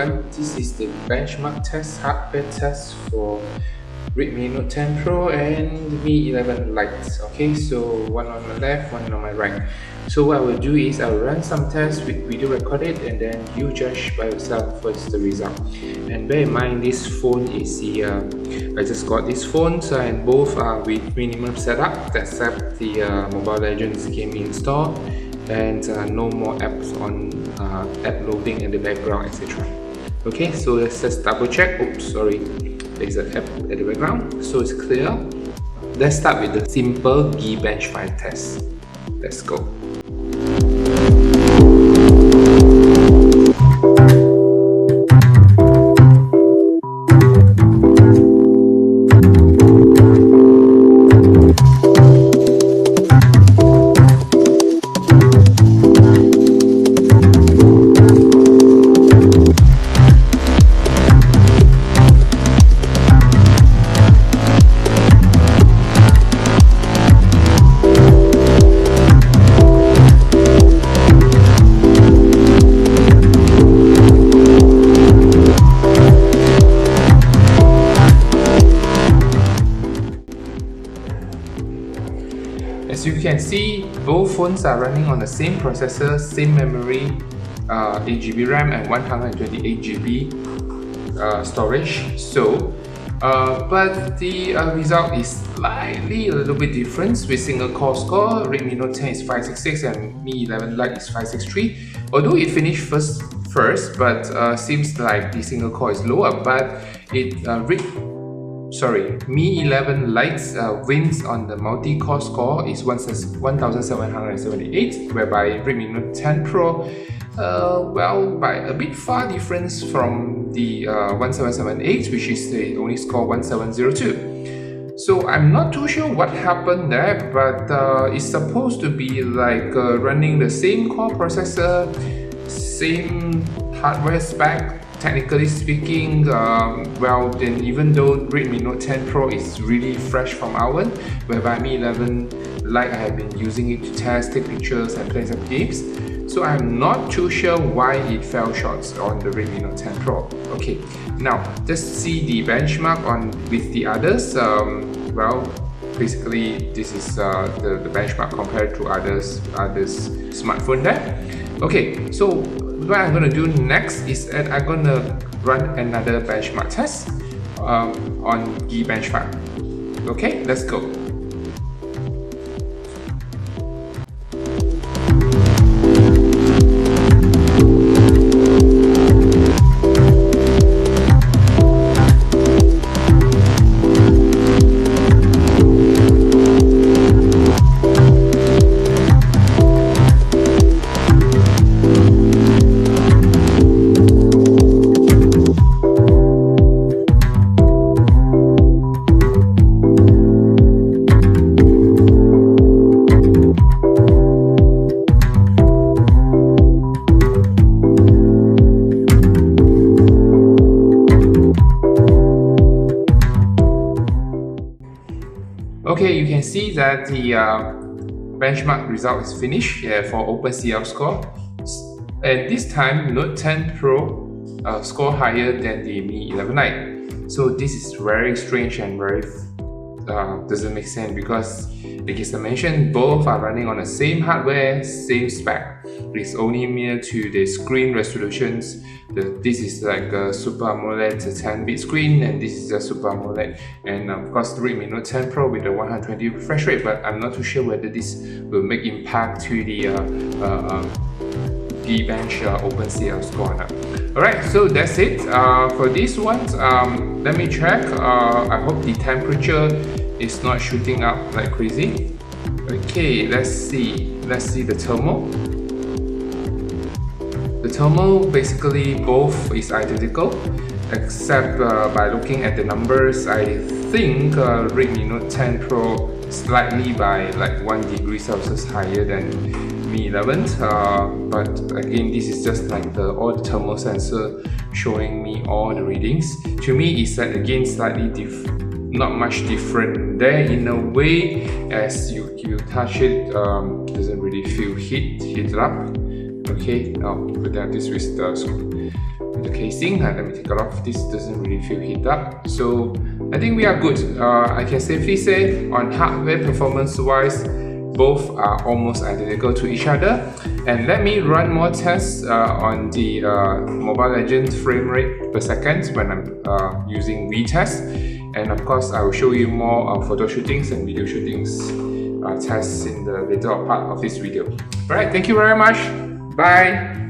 everyone, this is the benchmark test, hardware test for Redmi Note 10 Pro and Mi 11 Lite. Okay, so one on my left, one on my right. So what I will do is I will run some tests with video recorded and then you judge by yourself what's the result. And bear in mind, this phone is the I just got this phone, so and both are with minimum setup except the Mobile Legends game install and no more apps on app loading in the background, etc. Okay, so let's just double check. Oops, sorry, there's an app at the background, so it's clear. Let's start with the simple Geekbench file test. Let's go. As you can see, both phones are running on the same processor, same memory, 8GB RAM and 128GB storage. So, but the result is slightly a little bit different with single core score. Redmi Note 10 is 566 and Mi 11 Lite is 563. Although it finished first, but seems like the single core is lower, but Mi 11 Lite wins on the multi-core score is 1778, whereby Redmi Note 10 Pro, well, by a bit far difference from the 1778, which is the only score 1702. So I'm not too sure what happened there, but it's supposed to be like running the same core processor, same hardware spec. Technically speaking, well, then even though Redmi Note 10 Pro is really fresh from oven, whereby Mi 11 Lite I have been using it to test, take pictures and play some games, so I'm not too sure why it fell short on the Redmi Note 10 Pro. Okay, now just see the benchmark with the others. Well, basically this is the benchmark compared to others smartphone there. Okay, so what I'm going to do next is that I'm going to run another benchmark test on Geekbench file. Okay, let's go. Okay, you can see that the benchmark result is finished for OpenCL score. And this time, Note 10 Pro score higher than the Mi 11 Lite. So this is very strange and very doesn't make sense because, like I mentioned, both are running on the same hardware, same spec. It's only mere to the screen resolutions. This is like a Super AMOLED 10-bit screen, and this is a Super AMOLED, and of course the Redmi Note 10 Pro with the 120 refresh rate. But I'm not too sure whether this will make impact to the Geekbench OpenCL score or not. Alright, so that's it for this one. Let me check. I hope the temperature is not shooting up like crazy. Okay, let's see the thermal. The thermal, basically both is identical, except by looking at the numbers, I think Redmi Note 10 Pro slightly by like 1 degree Celsius higher than Mi 11. But again, this is just like all the thermal sensor showing me all the readings. To me, it's like again slightly not much different there in a way, as you touch it, doesn't really feel heat up. Okay, now put down this with the the casing. Let me take it off. This doesn't really feel heat up. So I think we are good. I can safely say on hardware performance wise, both are almost identical to each other. And let me run more tests on the Mobile Legends frame rate per second when I'm using VTest. And of course, I will show you more photo shootings and video shootings tests in the later part of this video. Alright, thank you very much. Bye.